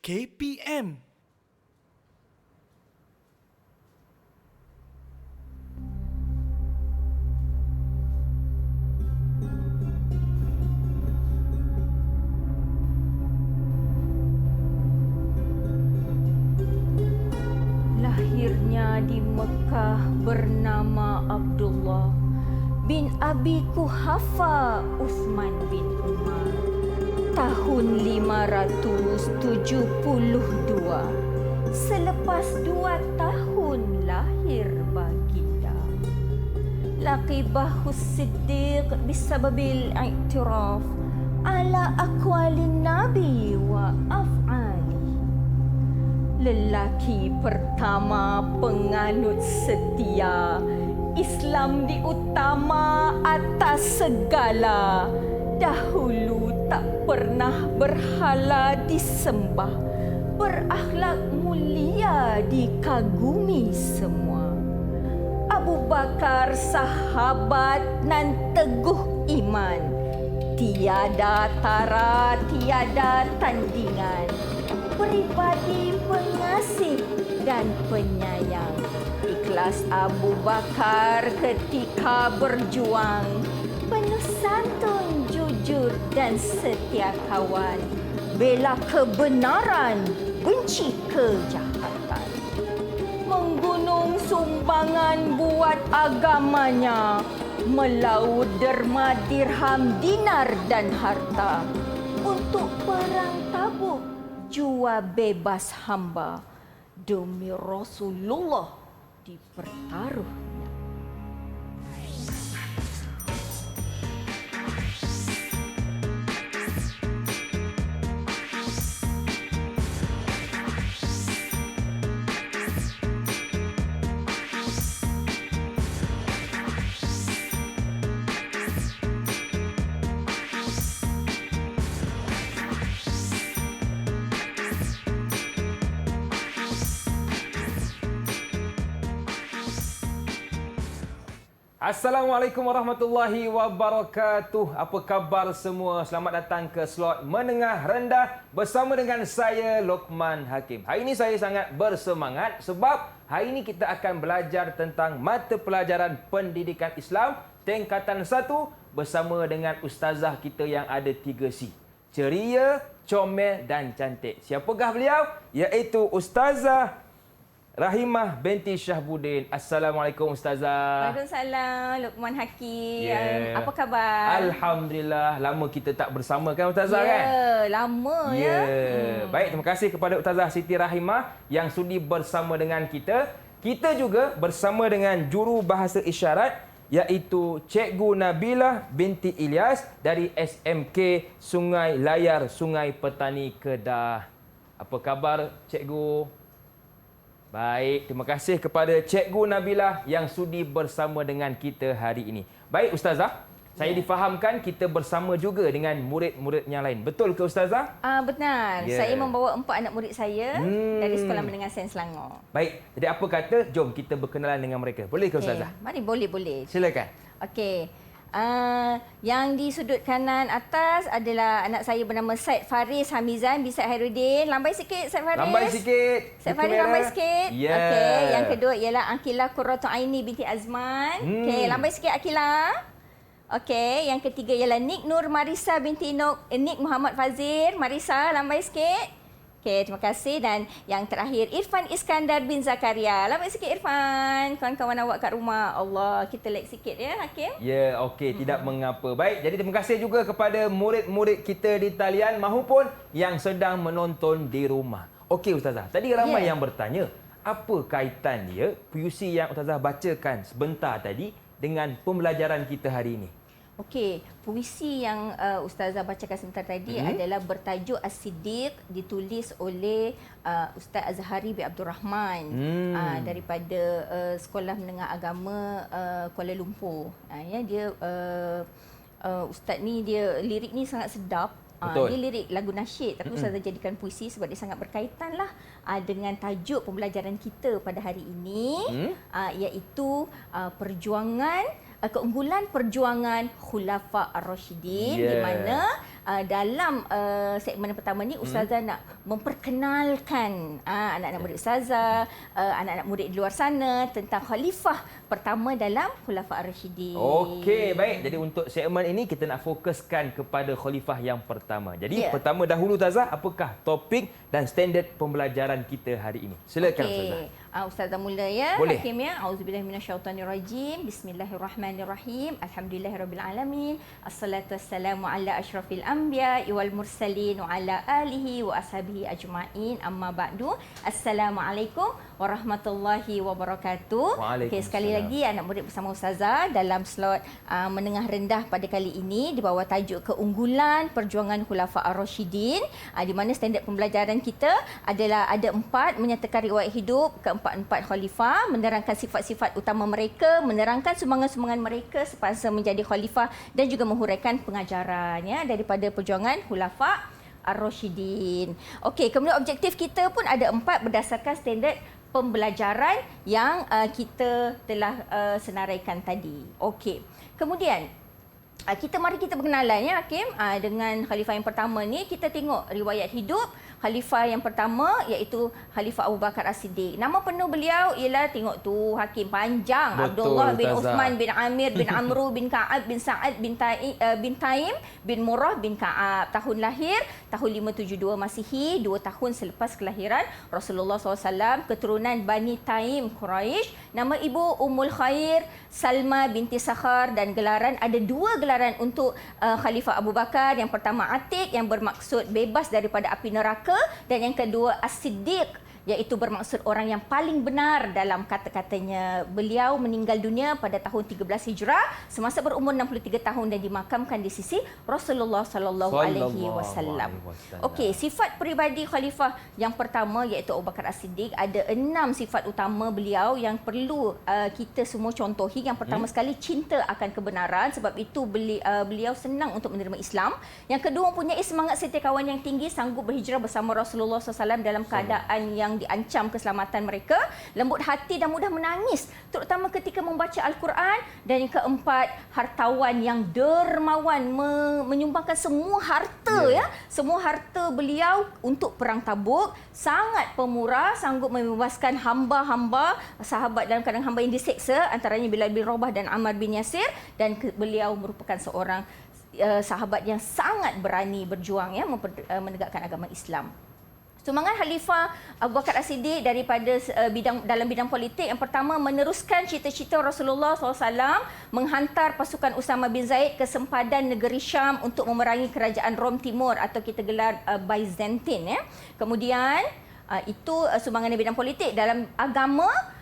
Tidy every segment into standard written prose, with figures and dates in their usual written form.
KPM. Lahirnya di Mekah bernama Abdullah bin Abi Kuhafa Uthman bin Umar. Tahun 572. Selepas 2 tahun lahir baginda. Laqibahu Siddiq bisababil i'tiraf ala aqwalin Nabi wa af'ali. Lelaki pertama penganut setia, Islam diutama atas segala. Dahulu tak pernah berhala disembah, berakhlak mulia dikagumi semua. Abu Bakar sahabat nan teguh iman, tiada tara, tiada tandingan. Pribadi pengasih dan penyayang. Ikhlas Abu Bakar ketika berjuang, penuh santun, jujur dan setia kawan. Bela kebenaran, benci kejahatan. Menggunung sumbangan buat agamanya, melaut derma, dirham, dinar dan harta. Untuk perang Tabuk, jua bebas hamba. Demi Rasulullah dipertaruhnya. Assalamualaikum warahmatullahi wabarakatuh. Apa khabar semua? Selamat datang ke slot menengah rendah bersama dengan saya Lokman Hakim. Hari ini saya sangat bersemangat sebab hari ini kita akan belajar tentang mata pelajaran pendidikan Islam tingkatan 1 bersama dengan ustazah kita yang ada 3C. Ceria, comel dan cantik. Siapakah beliau? Iaitu Ustazah Rahimah binti Syahbudin. Assalamualaikum Ustazah. Waalaikumsalam Luqman Hakim. Yeah. Apa khabar? Alhamdulillah. Lama kita tak bersama kan Ustazah kan? Lama Ya. ya. Baik, terima kasih kepada Ustazah Siti Rahimah yang sudi bersama dengan kita. Kita juga bersama dengan juru bahasa isyarat iaitu Cikgu Nabilah binti Ilyas dari SMK Sungai Layar, Sungai Petani, Kedah. Apa khabar Cikgu? Baik, terima kasih kepada Cikgu Nabilah yang sudi bersama dengan kita hari ini. Baik Ustazah, saya difahamkan kita bersama juga dengan murid-murid yang lain. Betul ke Ustazah? Benar. Yeah. Saya membawa 4 anak murid saya dari Sekolah Menengah Sains Selangor. Baik, jadi apa kata, jom kita berkenalan dengan mereka. Boleh ke Ustazah? Mari, boleh. Silakan. Okey. Yang di sudut kanan atas adalah anak saya bernama Said Faris Hamizan bin Said Hairuddin. Lambai sikit Said Faris. Lambai sikit. Said Faris lambai sikit. Ya. Okey, yang kedua ialah Akilah Qurratu Aini binti Azman. Okey, lambai sikit Akilah. Okey, yang ketiga ialah Nik Nur Marisa binti Nik Muhammad Fazir. Marisa, lambai sikit. Okey, terima kasih. Dan yang terakhir, Irfan Iskandar bin Zakaria. Lambat sikit Irfan. Kawan-kawan awak kat rumah. Allah, kita lag sikit ya, Hakim. Ya, okey. Tidak mengapa. Baik, jadi terima kasih juga kepada murid-murid kita di talian mahupun yang sedang menonton di rumah. Okey Ustazah, tadi ramai yang bertanya, apa kaitan dia puisi yang Ustazah bacakan sebentar tadi dengan pembelajaran kita hari ini? Okey, puisi yang Ustazah bacakan sebentar tadi adalah bertajuk As-Siddiq, ditulis oleh Ustaz Azhari bin Abdul Rahman daripada Sekolah Menengah Agama Kuala Lumpur. Dia Ustaz ni, dia lirik ni sangat sedap. Dia lirik lagu nasyid tapi Ustazah jadikan puisi sebab dia sangat berkaitan lah dengan tajuk pembelajaran kita pada hari ini, iaitu keunggulan perjuangan Khulafa Ar-Rasyidin, di mana dalam segmen pertama ni Ustazah nak memperkenalkan anak-anak murid Ustazah, anak-anak murid di luar sana tentang khalifah pertama dalam Khulafa' Ar-Rasyidin. Okey, baik. Jadi untuk segmen ini kita nak fokuskan kepada khalifah yang pertama. Jadi pertama dahulu Ustazah, apakah topik dan standard pembelajaran kita hari ini? Silakan Ustazah. Ustazah mula ya. Boleh. Hakim ya. Auzubillahi minasyaitonirrajim. Bismillahirrahmanirrahim. Alhamdulillahirabbil alamin. Assalatu wassalamu ala asyrafil anbiya wal mursalin wa ala alihi wa ashabihi ajmain. Amma ba'du. Assalamualaikum warahmatullahi wabarakatuh. Okey, sekali lagi anak murid bersama Ustazah dalam slot menengah rendah pada kali ini di bawah tajuk keunggulan perjuangan Khulafa' Ar-Rasyidin, di mana standard pembelajaran kita adalah ada 4 menyatakan riwayat hidup keempat-empat khalifah, menerangkan sifat-sifat utama mereka, menerangkan sumbangan-sumbangan mereka semasa menjadi khalifah dan juga menghuraikan pengajarannya daripada perjuangan Khulafa' Ar-Rasyidin. Okey, kemudian objektif kita pun ada 4 berdasarkan standard pembelajaran yang kita telah senaraikan tadi. Okey. Kemudian mari kita berkenalan ya Hakim dengan khalifah yang pertama ni. Kita tengok riwayat hidup khalifah yang pertama iaitu Khalifah Abu Bakar As-Siddiq. Nama penuh beliau ialah, tengok tu Hakim, panjang. Betul, Abdullah bin Ustazah. Uthman bin Amir bin Amru bin Ka'ab bin Sa'ad bin Taim bin Murrah bin Ka'ab. Tahun lahir tahun 572 Masihi, 2 tahun selepas kelahiran Rasulullah SAW, keturunan Bani Taim Quraisy. Nama ibu Ummul Khair Salma binti Sakhar, dan gelaran ada 2 gelaran untuk Khalifah Abu Bakar. Yang pertama Atiq yang bermaksud bebas daripada api neraka, dan yang kedua As-Siddiq iaitu bermaksud orang yang paling benar dalam kata-katanya. Beliau meninggal dunia pada tahun 13 Hijrah semasa berumur 63 tahun dan dimakamkan di sisi Rasulullah sallallahu alaihi wasallam. Okey, sifat peribadi khalifah yang pertama iaitu Abu Bakar As-Siddiq, ada 6 sifat utama beliau yang perlu kita semua contohi. Yang pertama sekali, cinta akan kebenaran, sebab itu beliau senang untuk menerima Islam. Yang kedua, mempunyai semangat setia kawan yang tinggi, sanggup berhijrah bersama Rasulullah SAW dalam keadaan yang diancam keselamatan mereka, lembut hati dan mudah menangis terutama ketika membaca Al-Quran. Dan yang keempat, hartawan yang dermawan, menyumbangkan semua harta semua harta beliau untuk perang Tabuk, sangat pemurah, sanggup membebaskan hamba-hamba sahabat dalam keadaan hamba yang diseksa, antaranya Bilal bin Rabah dan Ammar bin Yasir. Dan beliau merupakan seorang sahabat yang sangat berani berjuang menegakkan agama Islam. Sumbangan Khalifah Abu Bakar As-Siddiq daripada dalam bidang politik, yang pertama, meneruskan cita-cita Rasulullah SAW menghantar pasukan Usama bin Zaid ke sempadan negeri Syam untuk memerangi kerajaan Rom Timur atau kita gelar Byzantine. Kemudian itu sumbangan di bidang politik. Dalam agama,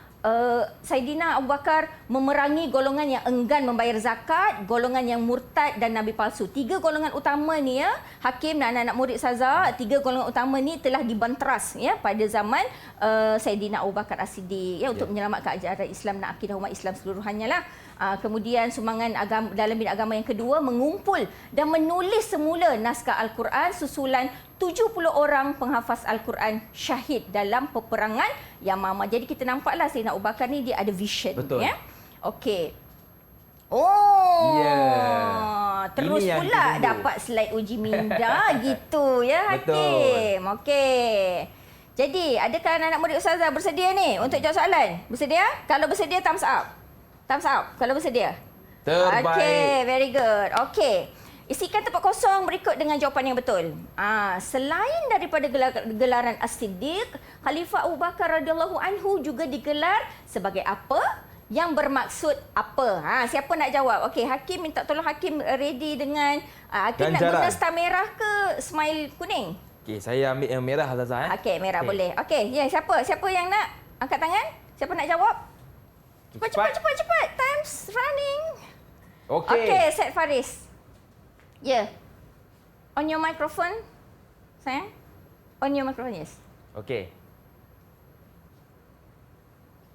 Saidina Abu Bakar memerangi golongan yang enggan membayar zakat, golongan yang murtad dan nabi palsu. 3 golongan utama ni Hakim dan anak-anak murid Ustazah, 3 golongan utama ni telah dibanteras pada zaman Saidina Abu Bakar As-Siddiq untuk menyelamatkan ajaran Islam dan akidah umat Islam seluruhannya lah. Kemudian sumbangan agama, dalam bidang agama yang kedua, mengumpul dan menulis semula naskah Al-Quran susulan 70 orang penghafaz Al-Quran syahid dalam peperangan Yamamah. Jadi kita nampaklah Saidina Abu Bakar ni dia ada vision. Betul. Okey. Terus Ini pula dapat slide uji minda gitu Hakim. Betul. Okey. Jadi, adakah anak-anak murid Ustazah bersedia ni untuk jawab soalan? Bersedia? Kalau bersedia, thumbs up. Thumbs up kalau bersedia. Terbaik. Okey, very good. Okey. Isikan tempat kosong berikut dengan jawapan yang betul. Selain daripada gelaran As-Siddiq, Khalifah Abu Bakar radhiyallahu anhu juga digelar sebagai apa? Yang bermaksud apa? Siapa nak jawab? Okey, Hakim minta tolong Hakim ready dengan Hakim nak guna star merah ke smile kuning? Okey, saya ambil yang merah Ustazah. Okey, merah boleh. Okey, siapa yang nak angkat tangan? Siapa nak jawab? Cepat. Time's running. Okey, Set Faris. On your microphone, sayang. On your microphone, yes. Okey.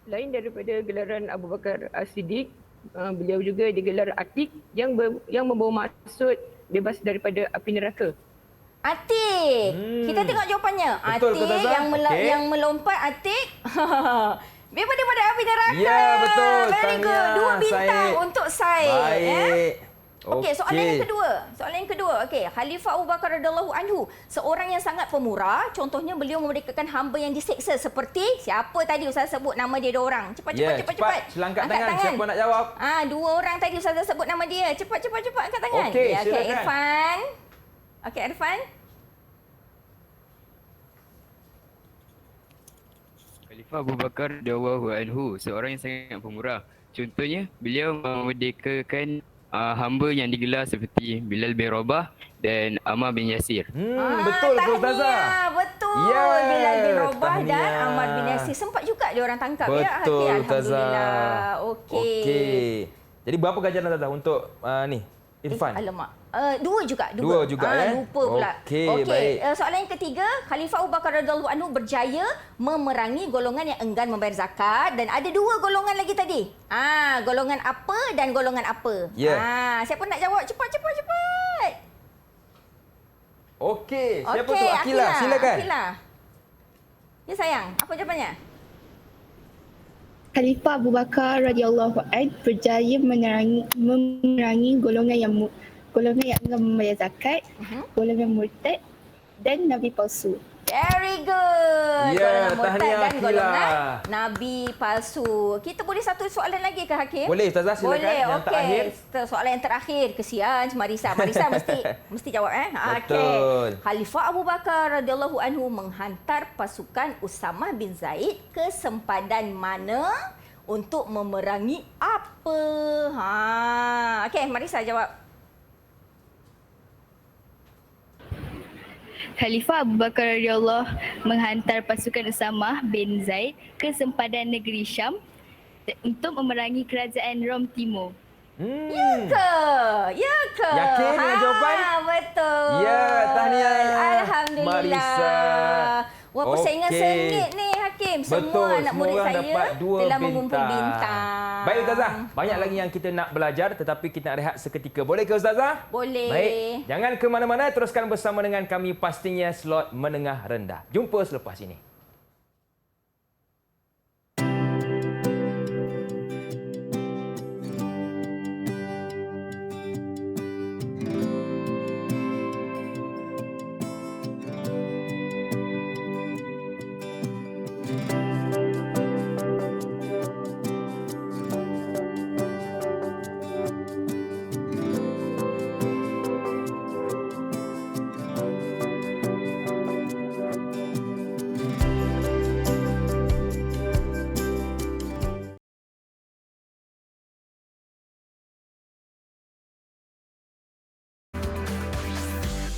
Lain daripada gelaran Abu Bakar As-Siddiq, beliau juga digelar Atiq yang membawa maksud bebas daripada api neraka. Atiq. Kita tengok jawapannya. Betul, Atiq yang melompat Atiq. Bebas daripada api neraka. Ya, betul. Very good. 2 bintang untuk Said. Baik. Okey, soalan yang kedua. Okey, Khalifah Abu Bakar radhiyallahu anhu, seorang yang sangat pemurah, contohnya beliau memerdekakan hamba yang diseksa seperti siapa tadi Ustaz sebut nama dia dua orang. Cepat. Selangkat Angkat tangan. Siapa nak jawab? Dua orang tadi Ustaz sebut nama dia. Cepat angkat tangan. Okey, ya, silakan. Irfan. Okey, Irfan. Khalifah Abu Bakar radhiyallahu anhu, seorang yang sangat pemurah. Contohnya, beliau memerdekakan hamba yang digelar seperti Bilal bin Rabah dan Ammar bin Yasir. Betul ke Ustazah? Betul. Ya, Bilal bin Rabah dan tahniah. Ammar bin Yasir. Sempat juga dia orang tangkap Betul, ya. Okey, Ustazah. alhamdulillah. Okey. Jadi berapa ganjaran Ustazah untuk ni Irfan? Alamak. Dua juga. Lupa pula. Okey, baik. Soalan yang ketiga, Khalifah Abu Bakar radhiyallahu anhu berjaya memerangi golongan yang enggan membayar zakat, dan ada dua golongan lagi tadi. Golongan apa dan golongan apa? Ya. Siapa nak jawab? Cepat. Okey, siapa tu? Akilah, silakan. Akilah. Ya sayang, apa jawapannya? Khalifah Abu Bakar radhiyallahu anhu berjaya memerangi golongan yang enggan membayar zakat, golongan murtad dan nabi palsu. Very good. Ya, Golongan murtad tahniah, dan Akilah. golongan nabi palsu. Kita boleh satu soalan lagi ke Hakim? Boleh Ustazah, silakan. Boleh. Yang terakhir. Soalan yang terakhir. Kesian Marisa. Marisa mesti jawab Betul. Khalifah Abu Bakar radhiyallahu anhu menghantar pasukan Usamah bin Zaid ke sempadan mana untuk memerangi apa? Okey, Marisa jawab. Khalifah Abu Bakar radhiyallahu menghantar pasukan Usamah bin Zaid ke sempadan negeri Syam untuk memerangi kerajaan Rom Timur. Ya ke? Yakin dengan jawapan? Betul. Ya, tahniah. Alhamdulillah. Marisa. Wah, persaingan Okey. sengit ni Hakim. Semua Betul, anak semua murid orang saya dapat 2 telah mengumpul bintang. Baik Ustazah, banyak lagi yang kita nak belajar tetapi kita nak rehat seketika. Boleh ke Ustazah? Boleh. Baik, jangan ke mana-mana, teruskan bersama dengan kami pastinya slot menengah rendah. Jumpa selepas ini.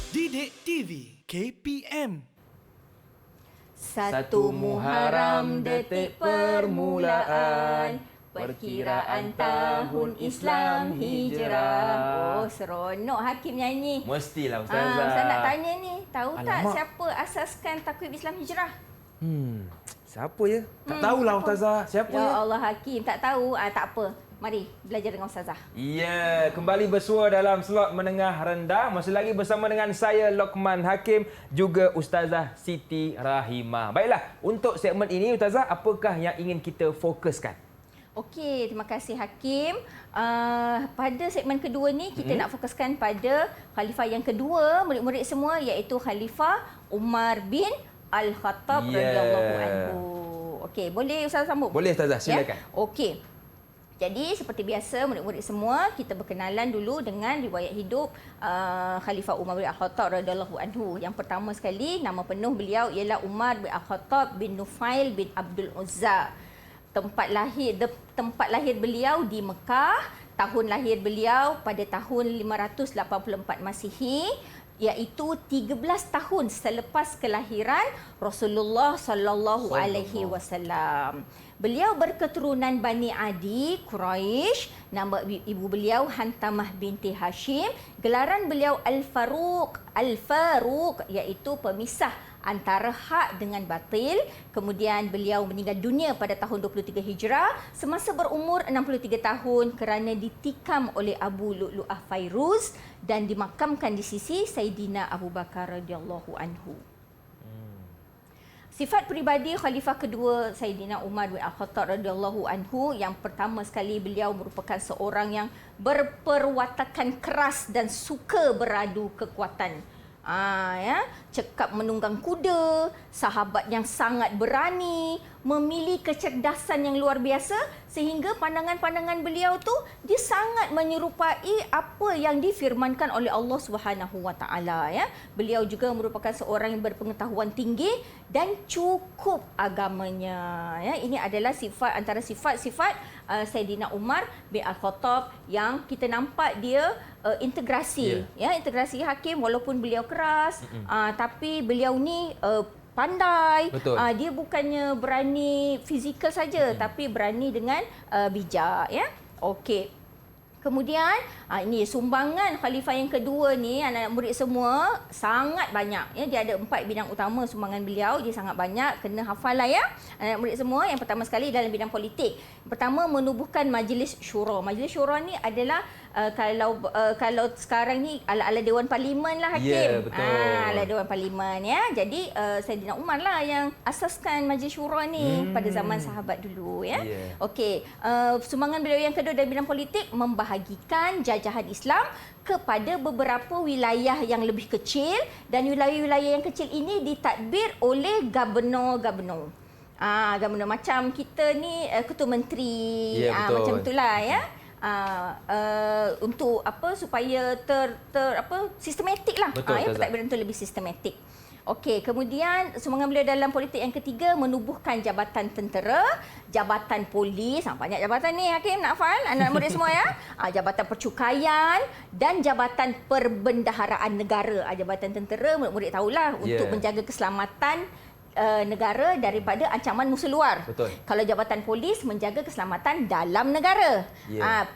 Didik TV KPM. Satu Muharram detik permulaan perkiraan tahun Islam Hijrah. Oh, seronok Hakim nyanyi. Mestilah Ustazah. Ustaz nak tanya ni, tahu tak Alamak. siapa asaskan takwib Islam Hijrah? Siapa ya? Tak tahulah Ustazah. Siapa Ya ya? Allah Hakim, tak tahu. Tak apa. Mari belajar dengan Ustazah. Ya, kembali bersua dalam slot menengah rendah. Masih lagi bersama dengan saya Lokman Hakim, juga Ustazah Siti Rahimah. Baiklah, untuk segmen ini Ustazah, apakah yang ingin kita fokuskan? Okey, terima kasih Hakim. Pada segmen kedua ni kita nak fokuskan pada khalifah yang kedua murid-murid semua, iaitu Khalifah Umar bin Al-Khattab radhiyallahu anhu. Okey, boleh Ustazah sambung? Boleh Ustazah, silakan. Ya? Okey. Jadi seperti biasa murid-murid semua, kita berkenalan dulu dengan riwayat hidup Khalifah Umar bin Al-Khattab radhiyallahu anhu. Yang pertama sekali, nama penuh beliau ialah Umar bin Al-Khattab bin Nufail bin Abdul Uzza. Tempat lahir beliau di Mekah. Tahun lahir beliau pada tahun 584 Masihi, iaitu 13 tahun selepas kelahiran Rasulullah sallallahu alaihi wasallam. Beliau berketurunan Bani Adi, Quraisy. Nama ibu beliau Hantamah binti Hashim. Gelaran beliau Al-Faruq. Al-Faruq iaitu pemisah antara hak dengan batil. Kemudian beliau meninggal dunia pada tahun 23 Hijrah semasa berumur 63 tahun kerana ditikam oleh Abu Lu'lu'ah Fairuz dan dimakamkan di sisi Saidina Abu Bakar radhiyallahu anhu. Sifat peribadi khalifah kedua Saidina Umar bin Al-Khattab radhiyallahu anhu, yang pertama sekali beliau merupakan seorang yang berperwatakan keras dan suka beradu kekuatan. Cekap menunggang kuda, sahabat yang sangat berani, memiliki kecerdasan yang luar biasa sehingga pandangan-pandangan beliau tu dia sangat menyerupai apa yang difirmankan oleh Allah Subhanahu Wa Taala ya. Beliau juga merupakan seorang yang berpengetahuan tinggi dan cukup agamanya ya. Ini adalah sifat antara sifat-sifat Saidina Umar bin Al-Khattab yang kita nampak dia integrasi ya, integrasi hakim walaupun beliau keras tapi beliau ni pandai. Dia bukannya berani fizikal saja tapi berani dengan bijak ya. Okey. Kemudian ini sumbangan khalifah yang kedua ni, anak-anak murid semua sangat banyak ya. Dia ada 4 bidang utama sumbangan beliau, dia sangat banyak, kena hafal lah ya anak-anak murid semua. Yang pertama sekali dalam bidang politik. Pertama, menubuhkan Majlis Syura. Majlis Syura ni adalah kalau sekarang ni ala-ala Dewan Parlimen lah hakim. Ya, betul. Ala Dewan Parlimen ya. Jadi Saidina Umar lah yang asaskan Majlis Syura ni pada zaman sahabat dulu ya. Okey, sumbangan beliau yang kedua dalam bidang politik, membahagikan jajahan Islam kepada beberapa wilayah yang lebih kecil, dan wilayah-wilayah yang kecil ini ditadbir oleh gubernur-gubernur. Gubernur macam kita ni ketua menteri, macam itulah ya. Untuk apa, supaya sistematik lah. Pentadbiran itu lebih sistematik. Okey, kemudian sumbangan beliau dalam politik yang ketiga, menubuhkan jabatan tentera, jabatan polis, banyak jabatan ni hakim nak hafal anak murid semua ya. Jabatan percukaian dan jabatan perbendaharaan negara. Jabatan tentera murid tahulah untuk menjaga keselamatan negara daripada ancaman musuh luar. Kalau jabatan polis menjaga keselamatan dalam negara.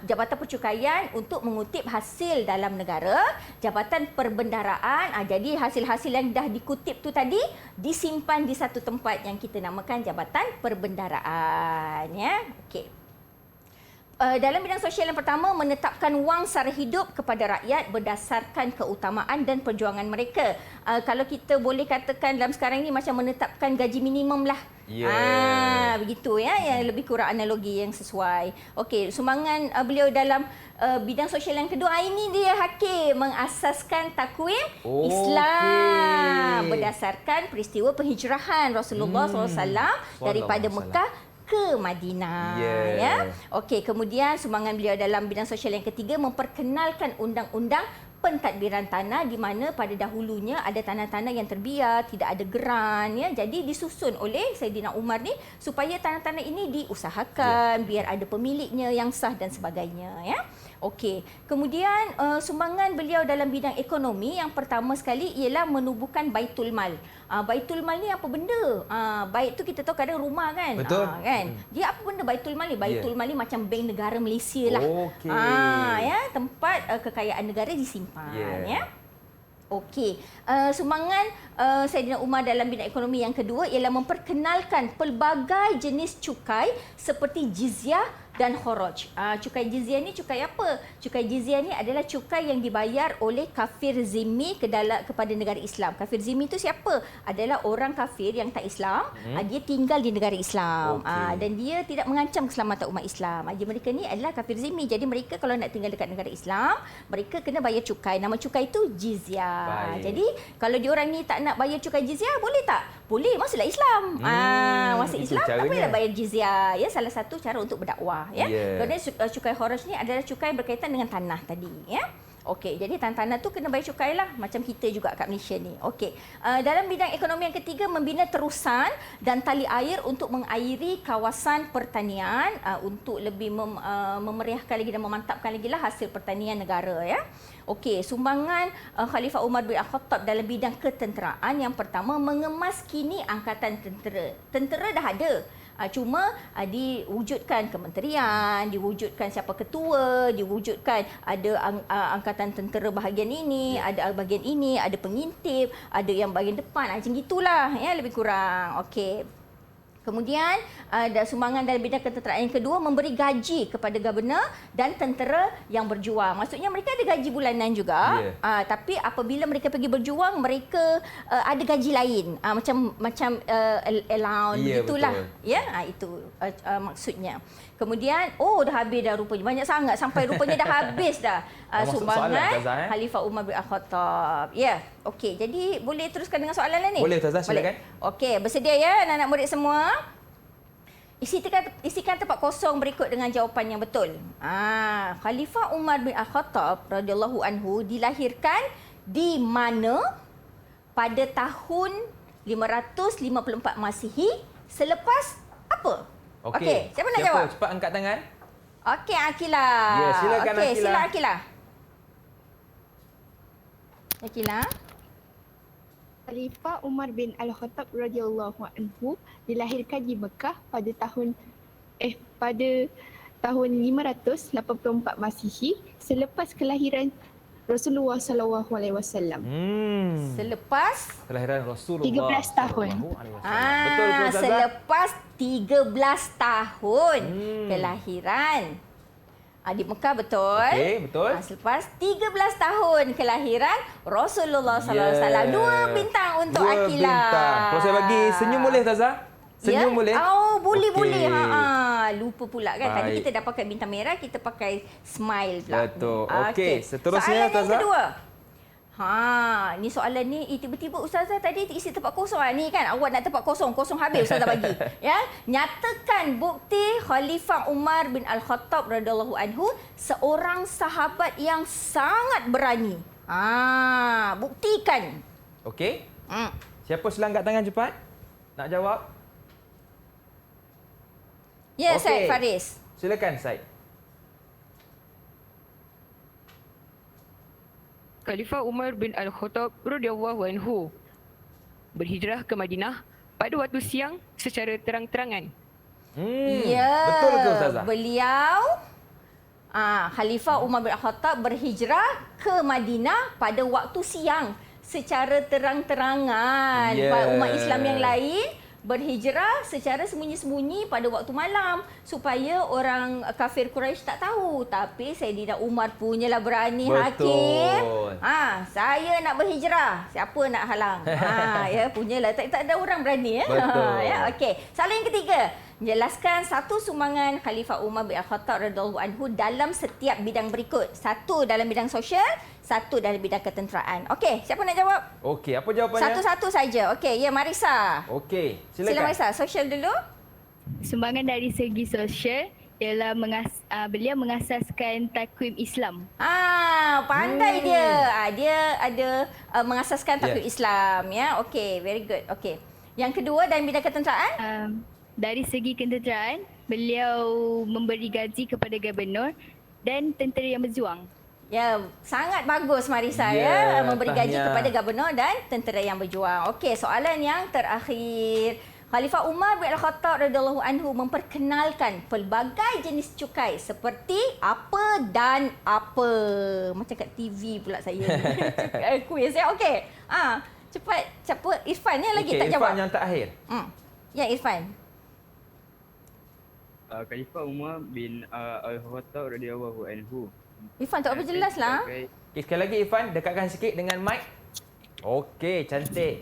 Jabatan percukaian untuk mengutip hasil dalam negara. Jabatan perbendaharaan, jadi hasil-hasil yang dah dikutip tu tadi disimpan di satu tempat yang kita namakan jabatan perbendaharaan ya. Okey. Dalam bidang sosial yang pertama, menetapkan wang sara hidup kepada rakyat berdasarkan keutamaan dan perjuangan mereka. Kalau kita boleh katakan dalam sekarang ni macam menetapkan gaji minimum lah. Begitu ya, yang lebih kurang analogi yang sesuai. Okey, sumbangan beliau dalam bidang sosial yang kedua, ini dia hakim mengasaskan takwim Islam berdasarkan peristiwa penghijrahan Rasulullah SAW daripada Mekah ke Madinah ya. Okey, kemudian sumbangan beliau dalam bidang sosial yang ketiga, memperkenalkan undang-undang pentadbiran tanah, di mana pada dahulunya ada tanah-tanah yang terbiar, tidak ada geran ya. Jadi disusun oleh Saidina Umar ni supaya tanah-tanah ini diusahakan biar ada pemiliknya yang sah dan sebagainya ya. Okey, kemudian sumbangan beliau dalam bidang ekonomi yang pertama sekali ialah menubuhkan Baitul Mal. Baitul Mal ni apa benda? Bait tu kita tahu kadang rumah kan. Kan? Dia apa benda Baitul Mal ni? Baitul Mal ni macam bank negara Malaysia lah. Ya, tempat kekayaan negara disimpan ya. Okey, sumbangan Saidina Umar dalam bidang ekonomi yang kedua ialah memperkenalkan pelbagai jenis cukai seperti jizyah dan kharaj. Cukai jizyah ni cukai apa? Cukai jizyah ni adalah cukai yang dibayar oleh kafir zimmi kepada negara Islam. Kafir zimmi tu siapa? Adalah orang kafir yang tak Islam. Dia tinggal di negara Islam. Dan dia tidak mengancam keselamatan umat Islam. Jadi mereka ni adalah kafir zimmi. Jadi mereka kalau nak tinggal dekat negara Islam, mereka kena bayar cukai. Nama cukai tu jizyah. Jadi kalau diorang ni tak nak bayar cukai jizyah, boleh tak? Boleh, masuklah Islam. Masuk Islam, tak payah bayar jizyah. Ya, salah satu cara untuk berdakwah ya. Kemudian cukai kharaj ni adalah cukai berkaitan dengan tanah tadi ya. Okey, jadi tanah-tanah tu kena bayar cukai lah, macam kita juga kat Malaysia ni. Okey, dalam bidang ekonomi yang ketiga, membina terusan dan tali air untuk mengairi kawasan pertanian untuk lebih memeriahkan lagi dan memantapkan lagi lah hasil pertanian negara ya. Okey, sumbangan Khalifah Umar bin Al-Khattab dalam bidang ketenteraan yang pertama, mengemaskini angkatan tentera. Tentera dah ada. Cuma diwujudkan kementerian, diwujudkan siapa ketua, diwujudkan ada angkatan tentera bahagian ini, ada bahagian ini, ada pengintip, ada yang bahagian depan, macam gitulah ya, lebih kurang. Okey. Kemudian ada sumbangan dalam bidang ketenteraan. Yang kedua, memberi gaji kepada governor dan tentera yang berjuang. Maksudnya mereka ada gaji bulanan juga. Tapi apabila mereka pergi berjuang, mereka ada gaji lain. Macam allowance begitulah. Ya, itu maksudnya. Kemudian, dah habis dah rupanya. Banyak sangat sampai rupanya dah habis dah sumbangan Khalifah Umar bin Al-Khattab. Ya, okey. Jadi boleh teruskan dengan soalan lain ni? Boleh Ustazah, silakan. Okey, bersedia ya anak-anak murid semua? Isikan tempat kosong berikut dengan jawapan yang betul. Khalifah Umar bin Al-Khattab radhiyallahu anhu dilahirkan di mana pada tahun 554 Masihi selepas apa? Okey, siapa nak jawab? Cepat angkat tangan. Okey, Akilah. Ya, silakan Okey, Akilah. sila Akilah. Akilah. Khalifah Umar bin Al-Khattab radhiyallahu anhu dilahirkan di Mekah pada tahun 584 Masihi selepas kelahiran Rasulullah sallallahu alaihi wasallam. Selepas Kelahiran Rasulullah 13 tahun. Betul ke Ustazah? Selepas 13 tahun kelahiran. Di Mekah, betul. Okey, betul. Selepas 13 tahun kelahiran Rasulullah sallallahu alaihi wasallam. 2 bintang untuk Akilah. 2 bintang. Kalau saya bagi senyum boleh Ustazah? Senyum boleh? Boleh, Okey. boleh. Lupa pula kan. Tadi kita dah pakai bintang merah, kita pakai smile pula. Betul. Okey, seterusnya soalan yang Ustazah. kedua. Ni soalan ni tiba-tiba Ustazah tadi isi tempat kosong ni kan. Awak nak tempat kosong habis Ustazah bagi. Ya, nyatakan bukti Khalifah Umar bin Al-Khattab radhiyallahu anhu seorang sahabat yang sangat berani. Buktikan. Okey. Siapa sila angkat tangan cepat? Nak jawab? Ya, Okey. Said Faris. Silakan Said. Khalifah Umar bin Al-Khattab radhiyallahu anhu berhijrah ke Madinah pada waktu siang secara terang-terangan. Ya. Betul ke Ustazah? Beliau Khalifah Umar bin Al-Khattab berhijrah ke Madinah pada waktu siang secara terang-terangan. Umat Islam yang lain berhijrah secara sembunyi-sembunyi pada waktu malam supaya orang kafir Quraisy tak tahu. Tapi Saidina Umar punyalah berani. Betul. Hakim. Saya nak berhijrah. Siapa nak halang? Punyalah. Tak ada orang berani ya. Betul. Okey. Soalan yang ketiga. Menjelaskan satu sumbangan Khalifah Umar bin Al-Khattab radhiyallahu anhu dalam setiap bidang berikut. Satu dalam bidang sosial, satu dalam bidang ketenteraan. Okey, siapa nak jawab? Okey, apa jawapannya? Satu-satu saja. Okey, ya Marisa. Okey, Sila silakan. Marisa, sosial dulu. Sumbangan dari segi sosial ialah beliau mengasaskan takwim Islam. Pandai dia. Dia ada mengasaskan takwim Islam ya. Okey, very good. Okey. Yang kedua dalam bidang ketenteraan? Dari segi ketenteraan, beliau memberi gaji kepada gubernur dan tentera yang berjuang. Ya, sangat bagus Marisa memberi gaji kepada gubernur dan tentera yang berjuang. Okey, soalan yang terakhir. Khalifah Umar bin Al-Khattab radhiyallahu anhu memperkenalkan pelbagai jenis cukai seperti apa dan apa. Macam kat TV pula saya. Kuis ya. Okey. Cepat. Siapa? Irfan ni lagi tak jawab. Irfan yang terakhir. Ya, Irfan. Khalifah Umar bin Al-Khattab radhiyallahu anhu. Irfan tak apa jelas lah. Okay, sekali lagi Irfan, dekatkan sikit dengan mic. Okey, cantik.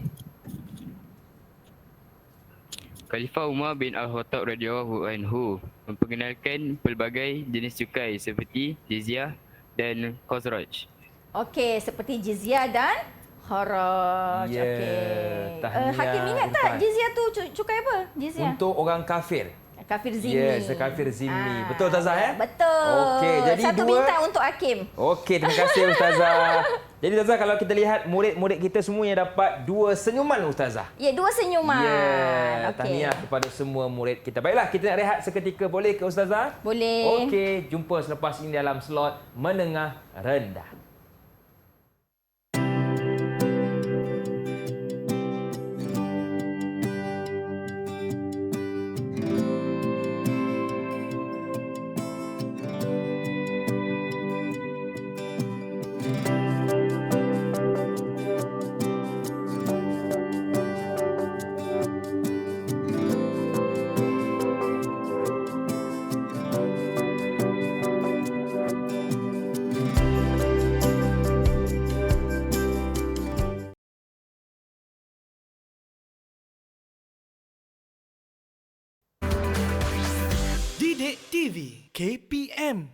Khalifah Umar bin Al-Khattab radhiyallahu anhu memperkenalkan pelbagai jenis cukai seperti jizyah dan khazraj. Okey, seperti jizyah dan kharaj. Okey. Hakim ingat tak jizyah tu cukai apa? Jizyah. Untuk orang kafir. Kafir zimmi. Yes, kafir zimmi. Betul Ustazah ya? Betul. Okey, jadi satu bintang untuk Hakim. Okey, terima kasih Ustazah. Jadi Ustazah, kalau kita lihat murid-murid kita semuanya dapat 2 senyuman Ustazah. Ya, 2 senyuman. Ya, Okey. tahniah kepada semua murid kita. Baiklah, kita nak rehat seketika, boleh ke Ustazah? Boleh. Okey, jumpa selepas ini dalam slot menengah rendah. Didik TV KPM.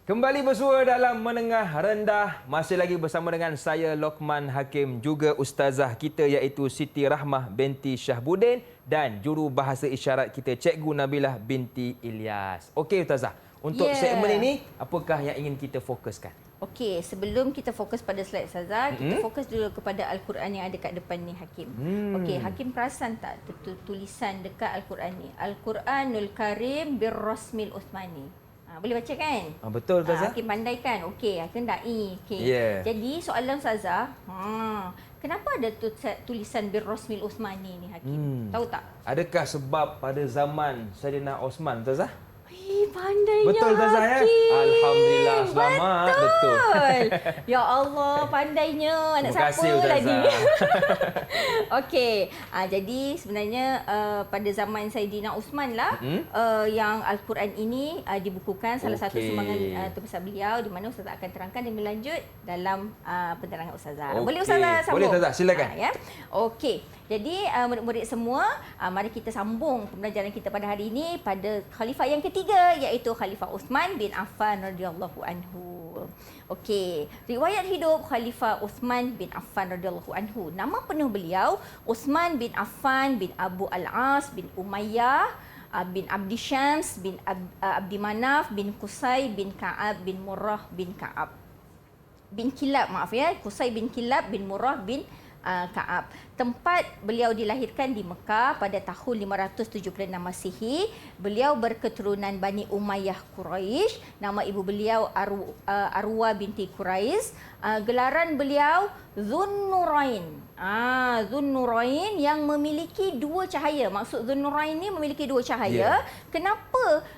Kembali bersua dalam Menengah Rendah. Masih lagi bersama dengan saya Lokman Hakim, juga ustazah kita iaitu Siti Rahmah binti Syahbudin dan juru bahasa isyarat kita Cikgu Nabilah binti Ilyas. Okey ustazah, untuk segmen ini apakah yang ingin kita fokuskan? Okey, sebelum kita fokus pada slide Ustazah, kita fokus dulu kepada Al-Quran yang ada kat depan ni Hakim. Okey, Hakim perasan tak tulisan dekat Al-Quran ni? Al-Quranul Karim Birrasmil Uthmani. Boleh baca kan? Betul Ustazah. Hakim pandai kan? Okey, Hakim da'i. Okay. Yeah. Jadi soalan Ustazah, kenapa ada tulisan Birrasmil Uthmani ni Hakim? Tahu tak? Adakah sebab pada zaman Saidina Osman Ustazah? Pandainya Betul Ustazah ya? Alhamdulillah, selamat. Betul. Ya Allah, pandainya. Anak Terima kasih, siapa lah ni? Ustazah. Okey, jadi sebenarnya pada zaman Saidina Uthman lah yang Al-Quran ini dibukukan, salah satu sumbangan terbesar beliau, di mana Ustazah akan terangkan dan melanjut dalam penerangan Ustazah. Boleh Ustazah sambung? Boleh Ustazah, silakan. Ya. Okey. Jadi murid-murid semua, mari kita sambung pembelajaran kita pada hari ini pada khalifah yang ketiga, iaitu Khalifah Uthman bin Affan radhiyallahu anhu. Okey, riwayat hidup Khalifah Uthman bin Affan radhiyallahu anhu. Nama penuh beliau Uthman bin Affan bin Abu Al-As bin Umayyah bin Abdi Syams bin Abdi Manaf bin Qusay bin Ka'ab bin Murrah bin Ka'ab bin Kilab, maaf ya, Qusay bin Kilab bin Murrah bin Ka'ab. Tempat beliau dilahirkan di Mekah pada tahun 576 Masihi. Beliau berketurunan Bani Umayyah Quraisy. Nama ibu beliau Arwa binti Quraisy. Gelaran beliau Zunnurain. Zunnurain yang memiliki dua cahaya. Maksud Zunnurain ini memiliki dua cahaya. Kenapa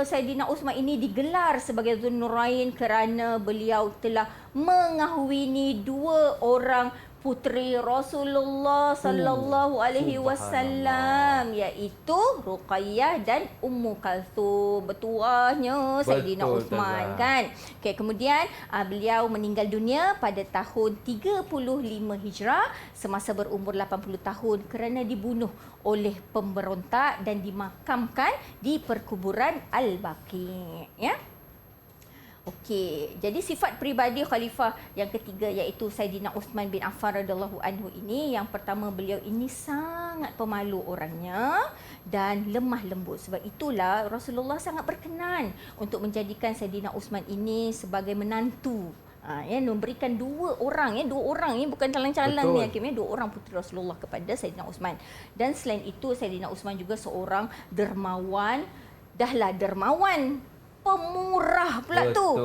Saidina Uthman ini digelar sebagai Zunnurain? Kerana beliau telah mengahwini dua orang puteri Rasulullah sallallahu alaihi wasallam, iaitu Ruqayyah dan Ummu Kalthum. Bertuahnya Saidina Uthman kan. Okey, kemudian beliau meninggal dunia pada tahun 35 Hijrah semasa berumur 80 tahun kerana dibunuh oleh pemberontak dan dimakamkan di perkuburan Al-Baqi', ya. Okey, jadi sifat peribadi khalifah yang ketiga iaitu Saidina Uthman bin Affan radhiyallahu anhu ini, yang pertama, beliau ini sangat pemalu orangnya dan lemah lembut. Sebab itulah Rasulullah sangat berkenan untuk menjadikan Saidina Uthman ini sebagai menantu. Memberikan dua orang ni bukan calon-calon ni Hakim, dua orang puteri Rasulullah kepada Saidina Uthman. Dan selain itu Saidina Uthman juga seorang dermawan, dermawan, pemurah pula tu.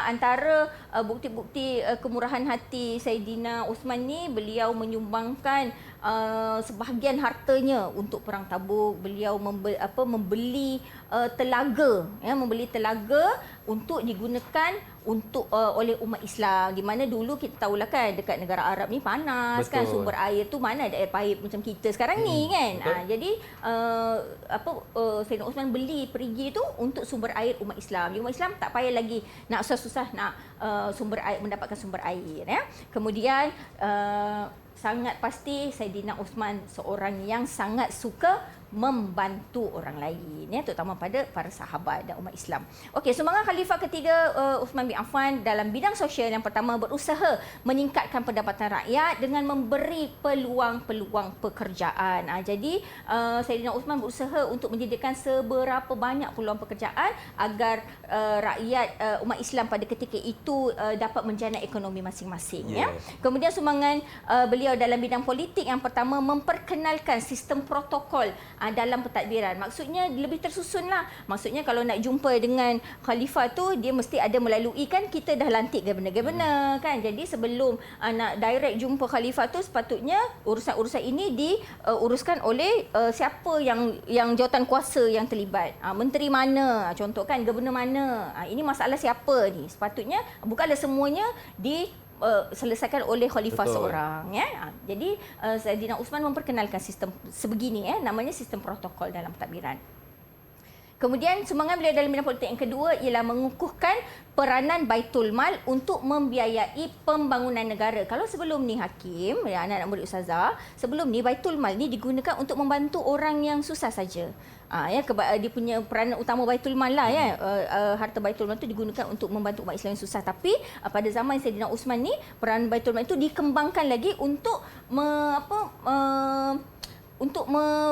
Antara bukti-bukti kemurahan hati Saidina Uthman ni, beliau menyumbangkan sebahagian hartanya untuk perang Tabuk. Beliau membeli telaga, membeli telaga untuk digunakan oleh umat Islam, di mana dulu kita tahulah kan dekat negara Arab ni panas. Betul. Kan sumber air tu mana ada air paip macam kita sekarang ni kan. Jadi Saidina Uthman beli perigi tu untuk sumber air umat Islam. Umat Islam tak payah lagi nak susah-susah nak mendapatkan sumber air, ya. Kemudian sangat pasti Saidina Uthman seorang yang sangat suka membantu orang lain, ya, terutama pada para sahabat dan umat Islam. Okey, sumbangan khalifah ketiga Uthman bin Affan dalam bidang sosial, yang pertama, berusaha meningkatkan pendapatan rakyat dengan memberi peluang-peluang pekerjaan. Jadi Saidina Uthman berusaha untuk menjadikan seberapa banyak peluang pekerjaan agar rakyat umat Islam pada ketika itu dapat menjana ekonomi masing-masing, ya. Kemudian sumbangan beliau dalam bidang politik, yang pertama, memperkenalkan sistem protokol dalam pentadbiran. Maksudnya lebih tersusunlah. Maksudnya kalau nak jumpa dengan khalifah tu, dia mesti ada melalui, kan kita dah lantik governor kan. Jadi sebelum nak direct jumpa khalifah tu, sepatutnya urusan-urusan ini diuruskan oleh siapa yang jawatan kuasa yang terlibat. Menteri mana, contoh kan, governor mana. Ini masalah siapa ni. Sepatutnya bukanlah semuanya selesaikan oleh khalifah seorang, ya. Jadi Saidina Uthman memperkenalkan sistem sebegini, namanya sistem protokol dalam pentadbiran. Kemudian sumbangan beliau dalam bidang politik yang kedua ialah mengukuhkan peranan Baitul Mal untuk membiayai pembangunan negara. Kalau sebelum ni Hakim, ya, anak-anak murid Ustazah, sebelum ni Baitul Mal ni digunakan untuk membantu orang yang susah saja. Dia punya peranan utama Baitul Mal lah ya. Harta Baitul Mal itu digunakan untuk membantu umat Islam yang susah. Tapi pada zaman Saidina Uthman ni, peranan Baitul Mal itu dikembangkan lagi untuk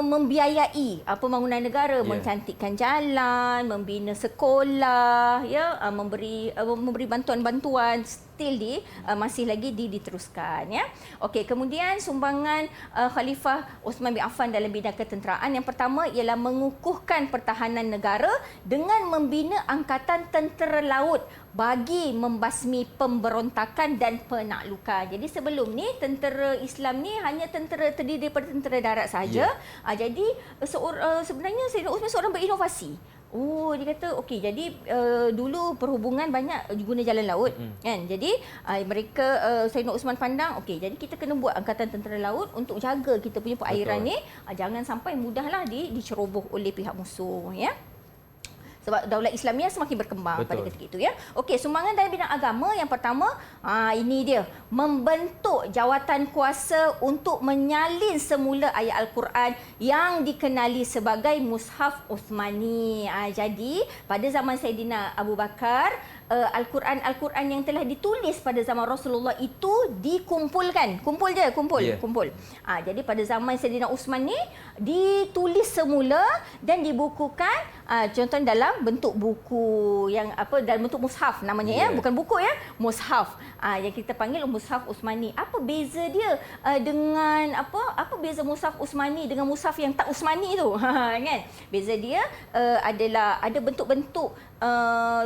membiayai pembangunan negara, mencantikkan jalan, membina sekolah, ya, memberi bantuan-bantuan, still masih lagi diteruskan, ya. Okey, kemudian sumbangan Khalifah Uthman bin Affan dalam bidang ketenteraan yang pertama ialah mengukuhkan pertahanan negara dengan membina angkatan tentera laut bagi membasmi pemberontakan dan penaklukan. Jadi sebelum ni tentera Islam ni hanya terdiri daripada tentera darat saja. Jadi sebenarnya Saidina Uthman seorang berinovasi. Dia kata okey, jadi dulu perhubungan banyak guna jalan laut kan. Jadi mereka Saidina Uthman pandang okey, jadi kita kena buat angkatan tentera laut untuk jaga kita punya perairan ni jangan sampai mudahlah diceroboh oleh pihak musuh, ya. Sebab daulat Islamiah semakin berkembang pada ketika itu, ya. Okey, sumbangan dalam bidang agama yang pertama, ini dia, membentuk jawatan kuasa untuk menyalin semula ayat Al-Quran yang dikenali sebagai Mushaf Uthmani. Jadi pada zaman Saidina Abu Bakar, Al-Quran yang telah ditulis pada zaman Rasulullah itu dikumpulkan. Kumpul. Jadi pada zaman Saidina Uthman ni ditulis semula dan dibukukan, contohnya dalam bentuk buku yang dalam bentuk mushaf namanya, ya, bukan buku, ya, mushaf. Yang kita panggil mushaf Uthmani. Apa beza dia dengan apa beza mushaf Uthmani dengan mushaf yang tak Uthmani tu? Kan? Beza dia adalah ada bentuk-bentuk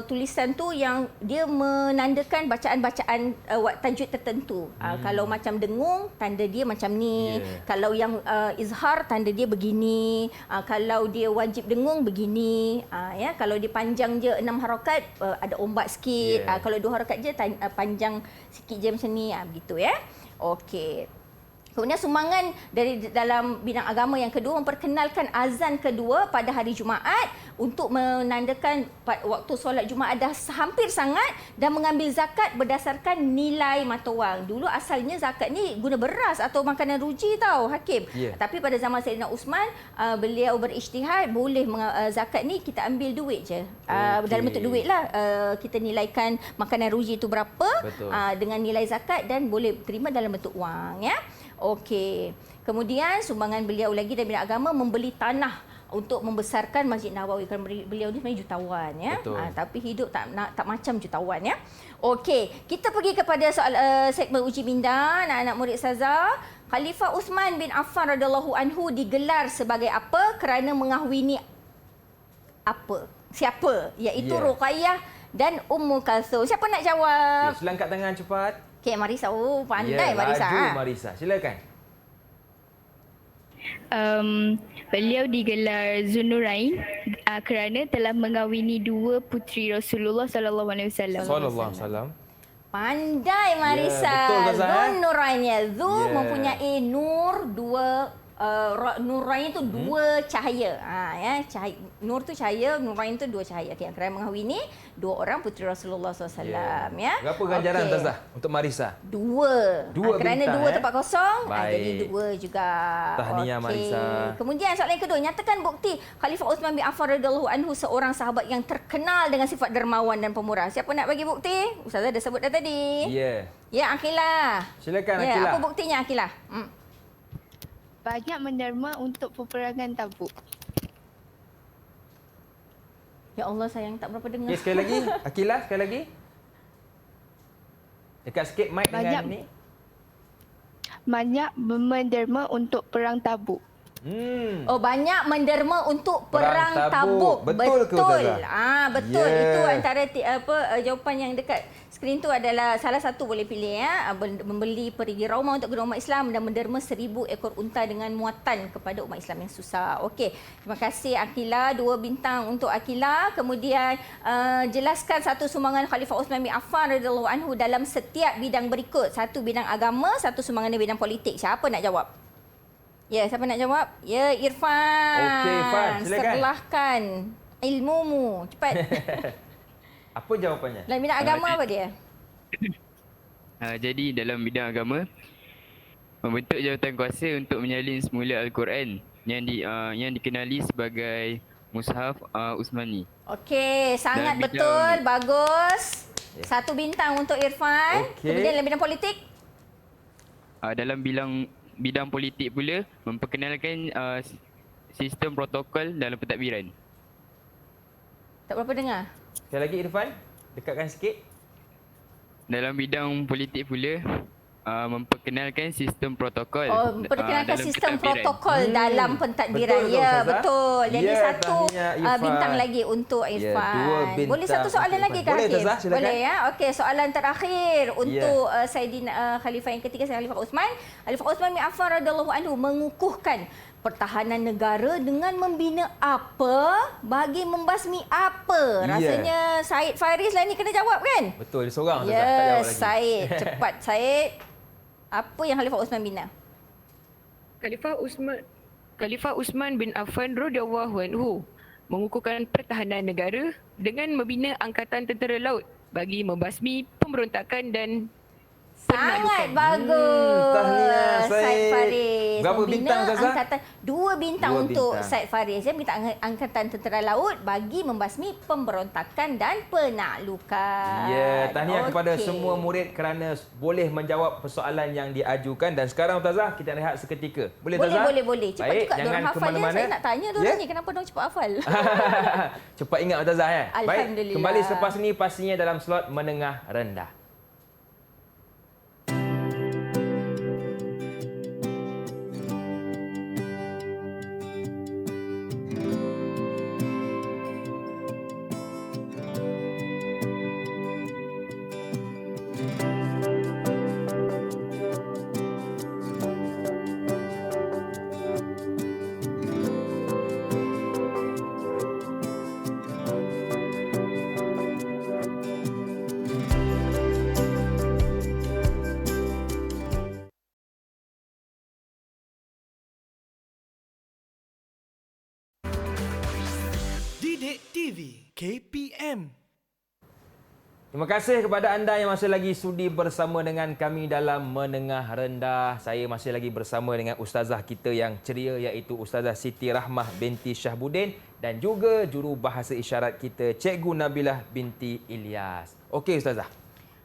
tulisan tu yang dia menandakan bacaan-bacaan tajwid tertentu. Kalau macam dengung, tanda dia macam ni. Kalau yang izhar, tanda dia begini. Kalau dia wajib dengung, begini. Ya, kalau dia panjang je 6 harakat, ada ombak sikit. Kalau 2 harakat je panjang sikit je macam ni. Begitu, ya. Okey. Kemudian sumbangan dari dalam bidang agama yang kedua, memperkenalkan azan kedua pada hari Jumaat untuk menandakan waktu solat Jumaat dah hampir sangat, dan mengambil zakat berdasarkan nilai mata wang. Dulu asalnya zakat ni guna beras atau makanan ruji tau, Hakim. Tapi pada zaman Saidina Uthman, beliau berijtihad boleh zakat ni kita ambil duit je. Dalam bentuk duit lah. Kita nilaikan makanan ruji itu berapa dengan nilai zakat dan boleh terima dalam bentuk wang, ya. Okey. Kemudian sumbangan beliau lagi dalam bidang agama, membeli tanah untuk membesarkan Masjid Nabawi. Kerana beliau ni sebenarnya jutawan, ya. Tapi hidup tak macam jutawan, ya. Okey, kita pergi kepada soal segmen uji minda anak-anak murid Ustazah. Khalifah Uthman bin Affan radhiyallahu anhu digelar sebagai apa kerana mengahwini siapa? Iaitu Ruqayyah dan Ummu Kalthum. Siapa nak jawab? Sila angkat tangan cepat. Okey, Marisa. Pandai Marisa. Laju Marisa. Silakan. Beliau digelar Zunnurain kerana telah mengahwini 2 puteri Rasulullah sallallahu alaihi wasallam. Sallallahu alaihi wasallam. Pandai Marisa. Betul ke Zah? Zunnurain, ya. Mempunyai nur, 2 Nurain itu 2 cahaya. Ya, nur tu cahaya, Nurain tu 2 cahaya. Okey, kerana mengahwini 2 orang puteri Rasulullah SAW. Ya. Berapa ganjaran Ustazah untuk Marisa? 2. Kerana bintang, 2 tempat kosong, Baik. jadi 2 juga. Tahniah Marisa. Kemudian soalan yang kedua, nyatakan bukti Khalifah Uthman bin Affan radhiyallahu anhu seorang sahabat yang terkenal dengan sifat dermawan dan pemurah. Siapa nak bagi bukti? Ustazah dah sebut dah tadi. Ya, Aqilah. Silakan Aqilah. Apa buktinya Aqilah? Banyak menderma untuk peperangan Tabuk. Ya Allah, sayang tak berapa dengar. Okey, sekali lagi. Aqilah, sekali lagi. Dekat sikit mic dengan ni. Banyak menderma untuk perang Tabuk. Banyak menderma untuk perang Tabuk. Betul ke Ustazah? Betul. Itu antara jawapan yang dekat skrin tu adalah salah satu boleh pilih, ya. Membeli perigi raumah untuk kedua umat Islam dan menderma 1000 ekor unta dengan muatan kepada umat Islam yang susah. Okey, terima kasih Aqilah, 2 bintang untuk Aqilah. Kemudian jelaskan satu sumbangan Khalifah Uthman bin Affan radhiyallahu anhu dalam setiap bidang berikut. 1 bidang agama, 1 sumbangan dalam bidang politik. Siapa nak jawab? Ya, siapa nak jawab? Ya, Irfan. Okey, Irfan, silakan. Serlahkan. Ilmumu. Cepat. Apa jawapannya? Dalam bidang agama apa dia? Jadi dalam bidang agama, membentuk jawatan kuasa untuk menyalin semula Al-Quran yang dikenali sebagai Mushaf Usmani. Okey, sangat Dalam betul. bidang- Bagus. 1 bintang untuk Irfan. Okey. Kemudian dalam bidang politik? Dalam bidang politik pula, memperkenalkan sistem protokol dalam pentadbiran. Tak berapa dengar. Sekali lagi Irfan, dekatkan sikit. Dalam bidang politik pula, memperkenalkan sistem protokol. Oh, memperkenalkan dalam sistem pentadbiran. protokol dalam pentadbiran. Betul, Ya, Ustazah. betul. Jadi Ya, 1 tahniah Irfan. bintang lagi untuk Ya, Irfan. 2 bintang Boleh satu soalan untuk lagi Irfan. ke Boleh, Hakim? Ustazah, silakan. Boleh ya. Okey, soalan terakhir untuk Ya. Saidina Khalifah yang ketiga, Khalifah Uthman. Khalifah Uthman bin Affan radhiyallahu anhu mengukuhkan pertahanan negara dengan membina apa bagi membasmi apa? Ya. Rasanya Said Faris lah ni kena jawab kan? Betul, dia seorang Ustazah, tak Ya, jawab lagi. Said. Cepat Said. Apa yang Khalifah Uthman bina? Khalifah Uthman bin Affan radhiyallahu anhu mengukuhkan pertahanan negara dengan membina angkatan tentera laut bagi membasmi pemberontakan dan Sangat penaklukan. bagus. tahniah, Said. Faris. Berapa Membina bintang, Ustazah? angkatan 2 bintang 2 untuk bintang. Said Faris. Dia minta angkatan tentera laut bagi membasmi pemberontakan dan penaklukan. Ya, tahniah kepada Okey. semua murid kerana boleh menjawab persoalan yang diajukan. Dan sekarang Ustazah, kita rehat seketika. Boleh Ustazah? Boleh. Cepat Baik, juga jangan diorang hafal je. ke mana-mana. Saya nak tanya diorang Ya? ni kenapa diorang cepat hafal. Cepat ingat Ustazah ya. Baik, Alhamdulillah. kembali selepas ini pastinya dalam slot menengah rendah. Didik TV KPM. Terima kasih kepada anda yang masih lagi sudi bersama dengan kami dalam Menengah Rendah. Saya masih lagi bersama dengan ustazah kita yang ceria iaitu Ustazah Siti Rahmah binti Syahbudin dan juga juru bahasa isyarat kita Cikgu Nabilah binti Ilyas. Okey ustazah.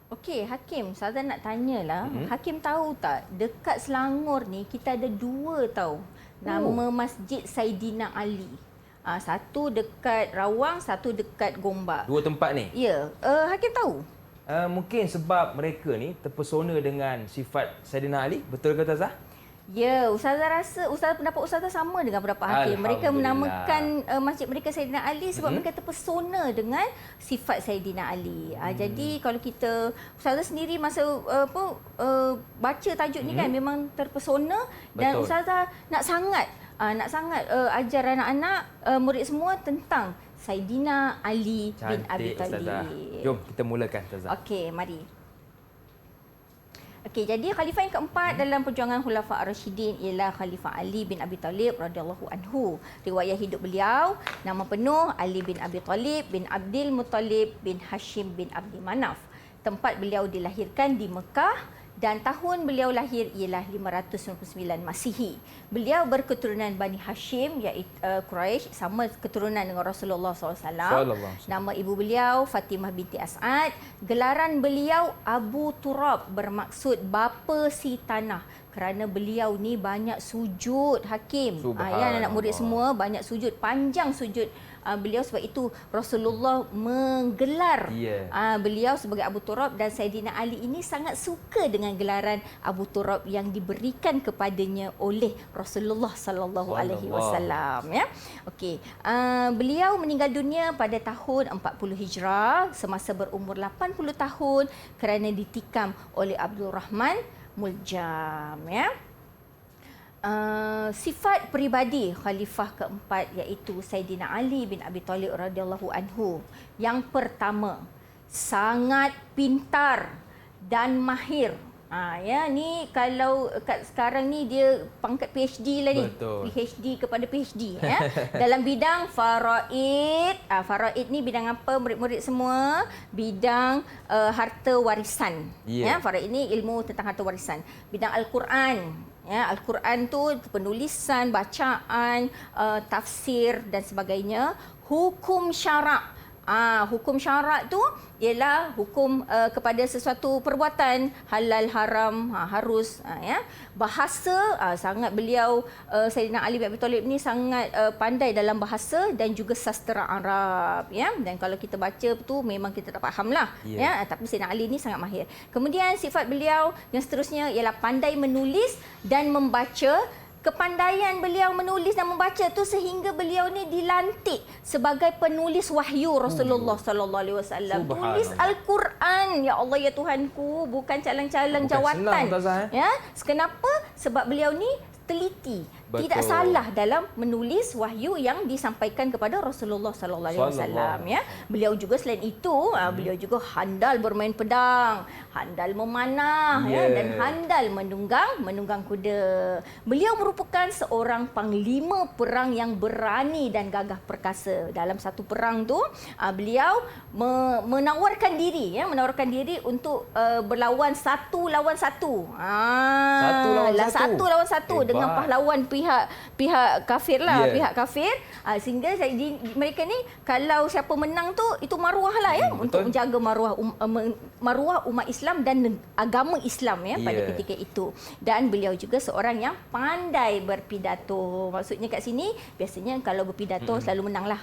Okey, Hakim, Ustazah nak tanyalah. Hakim tahu tak, dekat Selangor ni kita ada 2 tau nama Masjid Saidina Ali. Satu dekat Rawang, satu dekat Gombak. 2 tempat ni. Ya, Hakim tahu? Mungkin sebab mereka ni terpesona dengan sifat Saidina Ali. Betul ke ustazah? Ya, Ustazah rasa, pendapat Ustazah sama dengan pendapat Hakim. Mereka Alhamdulillah. menamakan masjid mereka Saidina Ali sebab mereka terpesona dengan sifat Saidina Ali. Jadi kalau kita, Ustazah sendiri masa baca tajuk ni kan memang terpesona dan Betul. Ustazah nak sangat ajar anak-anak murid semua tentang Saidina Ali bin Abi Cantik ustazah. Talib. Jom kita mulakan ustazah. Okey, mari. Okey, jadi khalifah yang keempat dalam perjuangan Khulafa' Ar-Rasyidin ialah Khalifah Ali bin Abi Talib radhiyallahu anhu. Riwayat hidup beliau, nama penuh Ali bin Abi Talib bin Abdul Muttalib bin Hashim bin Abdi Manaf. Tempat beliau dilahirkan di Mekah dan tahun beliau lahir ialah 599 Masihi. Beliau berketurunan Bani Hashim iaitu Quraisy, sama keturunan dengan Rasulullah SAW. Nama ibu beliau Fatimah binti As'ad. Gelaran beliau Abu Turab, bermaksud bapa si tanah. Kerana beliau ni banyak sujud, Hakim. Ya, anak murid semua banyak sujud, panjang sujud beliau, sebab itu Rasulullah menggelar beliau sebagai Abu Turab dan Saidina Ali ini sangat suka dengan gelaran Abu Turab yang diberikan kepadanya oleh Rasulullah sallallahu alaihi wasallam ya. Okey, beliau meninggal dunia pada tahun 40 Hijrah semasa berumur 80 tahun kerana ditikam oleh Abdul Rahman Muljam ya. Sifat peribadi khalifah keempat iaitu Saidina Ali bin Abi Talib radhiyallahu anhu. Yang pertama, sangat pintar dan mahir. Ya, ni kalau sekarang ni dia pangkat PhD lah ni. Betul. PhD kepada PhD ya. Dalam bidang faraid. Faraid ni bidang apa murid-murid semua? Bidang harta warisan. Ya. Faraid ni ilmu tentang harta warisan. Bidang Al-Quran. Ya, Al-Quran tu penulisan, bacaan, tafsir dan sebagainya. Hukum syarak. Hukum syarak tu ialah hukum kepada sesuatu perbuatan halal haram harus ya. Bahasa sangat beliau Sayyidina Ali bin Abi Thalib ni sangat pandai dalam bahasa dan juga sastera Arab ya. Dan kalau kita baca tu memang kita tak fahamlah ya, tapi Sayyidina Ali ni sangat mahir. Kemudian sifat beliau yang seterusnya ialah pandai menulis dan membaca. Kepandaian beliau menulis dan membaca tu sehingga beliau ni dilantik sebagai penulis wahyu Rasulullah sallallahu alaihi wasallam. Tulis Al-Quran, ya Allah ya Tuhanku, bukan calang-calang jawatan. Ya, kenapa? Sebab beliau ni teliti. Betul. Tidak salah dalam menulis wahyu yang disampaikan kepada Rasulullah sallallahu alaihi wasallam ya. Beliau juga selain itu beliau juga handal bermain pedang, handal memanah ya, dan handal menunggang kuda. Beliau merupakan seorang panglima perang yang berani dan gagah perkasa. Dalam satu perang tu beliau menawarkan diri untuk berlawan satu lawan satu. Satu lawan satu dengan pahlawan pihak kafir lah, pihak kafir. Sehingga mereka ni kalau siapa menang tu itu maruah lah ya, untuk menjaga maruah umat Islam dan agama Islam ya pada ketika itu. Dan beliau juga seorang yang pandai berpidato. Maksudnya kat sini biasanya kalau berpidato selalu menang lah.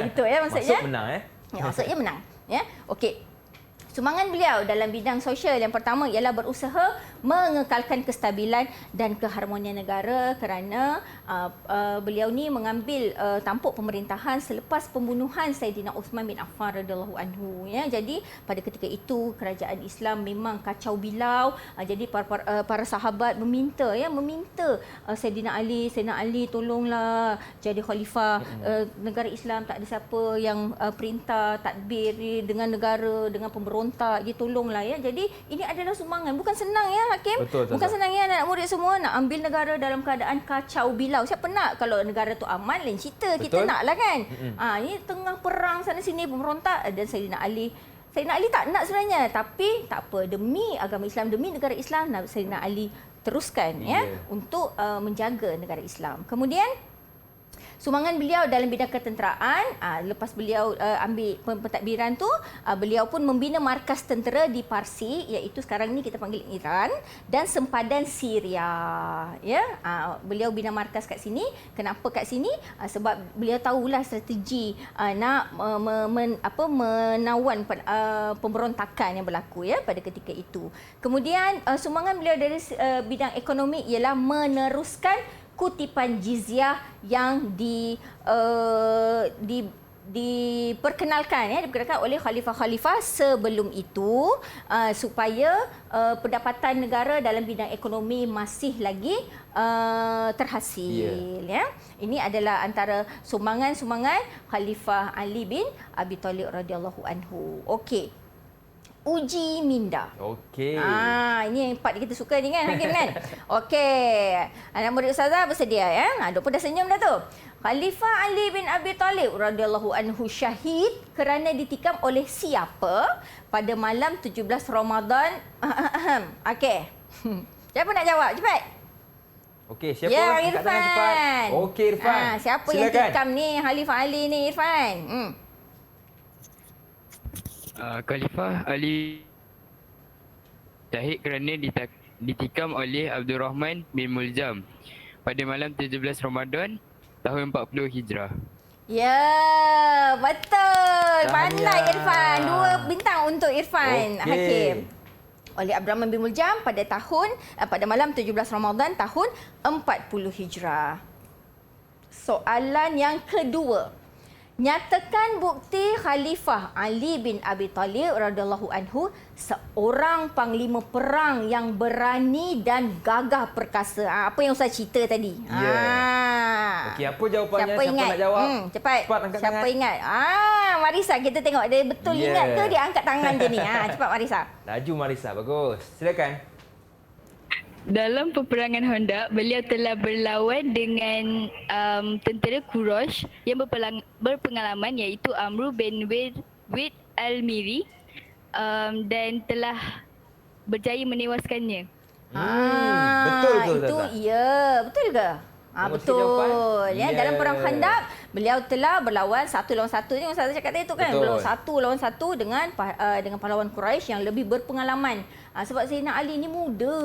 Gitu ya maksudnya. Maksud menang Maksudnya menang ya. Okey. Sumbangan beliau dalam bidang sosial yang pertama ialah berusaha mengekalkan kestabilan dan keharmonian negara kerana beliau ni mengambil tampuk pemerintahan selepas pembunuhan Saidina Uthman bin Affan radhiyallahu anhu ya. Jadi pada ketika itu kerajaan Islam memang kacau bilau. Jadi para sahabat meminta Saidina Ali tolonglah jadi khalifah negara Islam, tak ada siapa yang perintah tadbir dengan negara dengan pemberontak, tolonglah ya. Jadi ini adalah sumbangan, bukan senang ya Hakim. Betul, bukan senang ya anak murid semua nak ambil negara dalam keadaan kacau bilau. Siapa nak kalau negara tu aman, lain cerita. Kita nak lah kan. Ini tengah perang sana sini pemberontak dan Saidina Ali tak nak sebenarnya, tapi tak apa, demi agama Islam, demi negara Islam, Saidina Ali teruskan ya untuk menjaga negara Islam. Kemudian sumbangan beliau dalam bidang ketenteraan, lepas beliau ambil pentadbiran tu, beliau pun membina markas tentera di Parsi, iaitu sekarang ni kita panggil Iran, dan sempadan Syria. Ya, beliau bina markas kat sini. Kenapa kat sini? Sebab beliau tahulah strategi nak menawan pemberontakan yang berlaku ya pada ketika itu. Kemudian sumbangan beliau dari bidang ekonomi ialah meneruskan kutipan jizyah yang diperkenalkan oleh khalifah-khalifah sebelum itu supaya pendapatan negara dalam bidang ekonomi masih lagi terhasil ya. Ini adalah antara sumbangan Khalifah Ali bin Abi Thalib radhiyallahu anhu. Okey. Uji minda. Okey. Ini yang part kita suka ni kan Hakim kan? Okey. Anak murid ustazah bersedia ya. Dok pun dah senyum dah tu. Khalifah Ali bin Abi Thalib radhiyallahu anhu syahid kerana ditikam oleh siapa pada malam 17 Ramadan? Okey. Siapa nak jawab? Cepat. Okey, siapa? Ya, Angkat Irfan. tangan cepat. Okey, Irfan. Siapa Silakan. yang tikam ni Khalifah Ali ni, Irfan? Khalifah Ali syahid kerana ditikam oleh Abdul Rahman bin Muljam pada malam 17 Ramadan tahun 40 Hijrah. Ya, betul. Pandai Tahniah. Irfan. 2 bintang untuk Irfan. Okey. Hakim. Oleh Abdurrahman bin Muljam pada malam 17 Ramadan tahun 40 Hijrah. Soalan yang kedua. Nyatakan bukti Khalifah Ali bin Abi Thalib radhiyallahu anhu seorang panglima perang yang berani dan gagah perkasa. Apa yang Ustaz cerita tadi. Okey, apa jawapannya? Siapa ingat? nak jawab? Cepat. Cepat angkat Siapa tangan. ingat? Marisa, kita tengok dia betul ingat ke dia angkat tangan je ni. Cepat Marisa. Laju Marisa, bagus. Silakan. Dalam peperangan Khandaq, beliau telah berlawan dengan tentera Quraisy yang berpengalaman iaitu Amr bin Wid al-Miri dan telah berjaya menewaskannya. Betul ke Itu Ustazah? ya, betul ke? Nombor sikit jawapan. Betul. Ya, dalam Ya. perang Khandaq beliau telah berlawan 1 lawan 1 ni Ustazah cakap tadi tu kan. Betul. Berlawan 1 lawan 1 dengan pahlawan Quraisy yang lebih berpengalaman. Sebab Sayyidina Ali ni muda.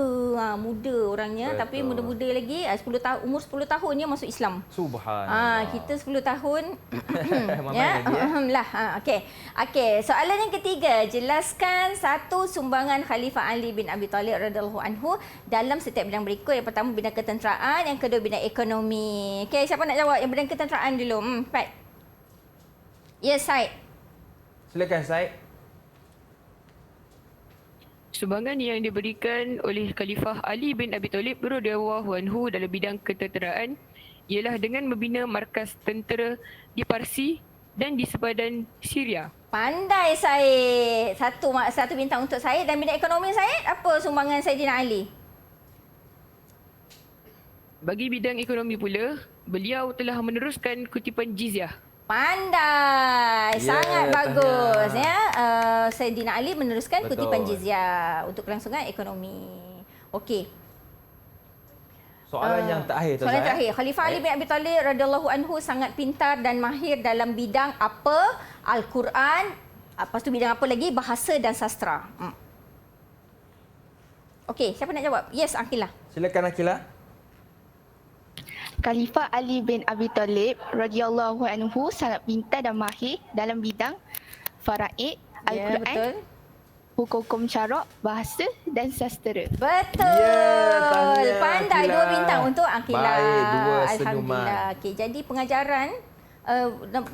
Muda orangnya. Betul. Tapi muda-muda lagi. 10 tahun, umur 10 tahun dia masuk Islam. Subhanallah. Kita 10 tahun. Mamai Ya. lagi, Alhamdulillah. Okey, soalan yang ketiga. Jelaskan satu sumbangan Khalifah Ali bin Abi Talib radhiyallahu anhu dalam setiap bidang berikut. Yang pertama bidang ketenteraan, yang kedua bidang ekonomi. Okey, siapa nak jawab yang bidang ketenteraan dulu? Cepat. Ya, Said. Silakan Said. Sumbangan yang diberikan oleh Khalifah Ali bin Abi Talib radhiyallahu anhu dalam bidang ketenteraan ialah dengan membina markas tentera di Parsi dan di sepadan Syria. Pandai Said. Satu bintang untuk Said. Dan bidang ekonomi Said, apa sumbangan Saidina Ali? Bagi bidang ekonomi pula, beliau telah meneruskan kutipan jizyah. Pandai. Ya, Sangat tahniah. bagus ya. Saidina Ali meneruskan Betul. kutipan jizyah untuk kelangsungan ekonomi. Okey. Soalan yang terakhir tu. Soalan terakhir. Khalifah Ali bin Abi Talib radhiyallahu anhu sangat pintar dan mahir dalam bidang apa? Al-Quran. Lepas tu bidang apa lagi? Bahasa dan sastra. Okey, siapa nak jawab? Yes, Aqilah. Silakan Aqilah. Khalifah Ali bin Abi Talib radhiyallahu anhu sangat pintar dan mahir dalam bidang faraid, Ya, Al-Quran, betul. hukum syarak, bahasa dan sastera. Betul. Ya, tahniah, Pandai. Aqilah. 2 bintang untuk Aqilah. Baik, 2 senyuman. Alhamdulillah. Okey, jadi pengajaran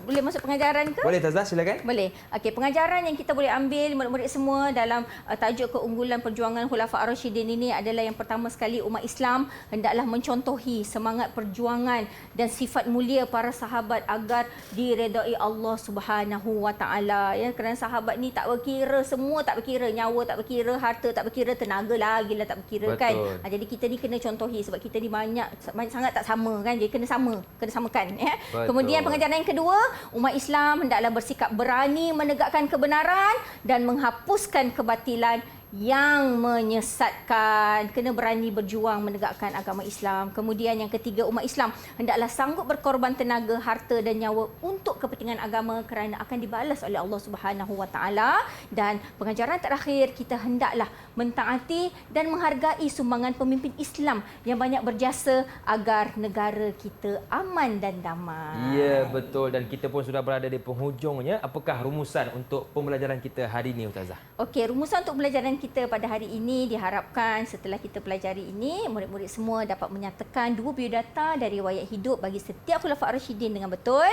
boleh masuk pengajaran ke? Boleh Tazah, silakan. Boleh. Okey, pengajaran yang kita boleh ambil murid-murid semua dalam tajuk keunggulan perjuangan Khulafa' Ar-Rasyidin ini adalah yang pertama sekali umat Islam hendaklah mencontohi semangat perjuangan dan sifat mulia para sahabat agar diredai Allah Subhanahu Wa Taala. Ya, kerana sahabat ni tak berkira, semua tak berkira, nyawa tak berkira, harta tak berkira, tenaga lagi lah tak berkira. Betul. Kan. Jadi kita ni kena contohi sebab kita ni banyak sangat tak sama kan. Jadi kena samakan ya. Betul. Kemudian pengajaran yang kedua, umat Islam hendaklah bersikap berani menegakkan kebenaran dan menghapuskan kebatilan yang menyesatkan. Kena berani berjuang menegakkan agama Islam. Kemudian yang ketiga, umat Islam hendaklah sanggup berkorban tenaga, harta dan nyawa untuk kepentingan agama kerana akan dibalas oleh Allah Subhanahu Wa Taala. Dan pengajaran terakhir, kita hendaklah mentaati dan menghargai sumbangan pemimpin Islam yang banyak berjasa agar negara kita aman dan damai. Ya, betul. Dan kita pun sudah berada di penghujungnya. Apakah rumusan untuk pembelajaran kita hari ini, Ustazah? Okey, rumusan untuk pembelajaran kita pada hari ini diharapkan setelah kita pelajari ini, murid-murid semua dapat menyatakan 2 biodata dari riwayat hidup bagi setiap Khulafa' Ar-Rasyidin dengan betul,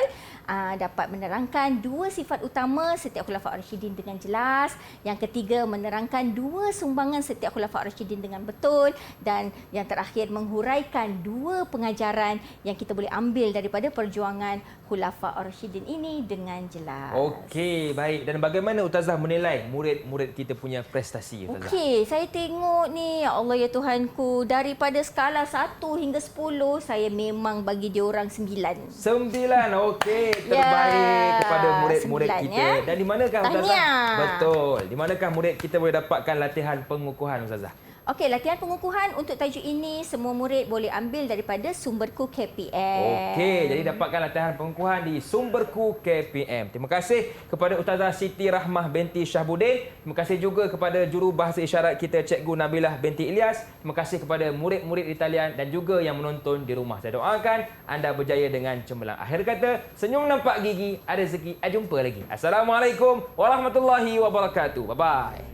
dapat menerangkan 2 sifat utama setiap Khulafa' Ar-Rasyidin dengan jelas, yang ketiga menerangkan 2 sumbangan setiap Khulafa' Ar-Rasyidin dengan betul, dan yang terakhir menghuraikan 2 pengajaran yang kita boleh ambil daripada perjuangan Khulafa' Ar-Rasyidin ini dengan jelas. Okey, baik. Dan bagaimana Ustazah menilai murid-murid kita punya prestasi, Ustazah? Okey, saya tengok ni, ya Allah ya Tuhanku, daripada skala 1 hingga 10, saya memang bagi dia orang 9. 9, okey. Terbaik kepada murid-murid 9, kita. ya. Dan di manakah Ustazah? Tahniah. Betul. Di manakah murid kita boleh dapatkan latihan pengukuhan, Ustazah? Okey, latihan pengukuhan untuk tajuk ini semua murid boleh ambil daripada Sumberku KPM. Okey, jadi dapatkan latihan pengukuhan di Sumberku KPM. Terima kasih kepada Ustazah Siti Rahmah binti Syahbudin. Terima kasih juga kepada juru bahasa isyarat kita Cikgu Nabilah binti Ilyas. Terima kasih kepada murid-murid di talian dan juga yang menonton di rumah. Saya doakan anda berjaya dengan cemerlang. Akhir kata, senyum nampak gigi, ada rezeki, jumpa lagi. Assalamualaikum warahmatullahi wabarakatuh. Bye-bye.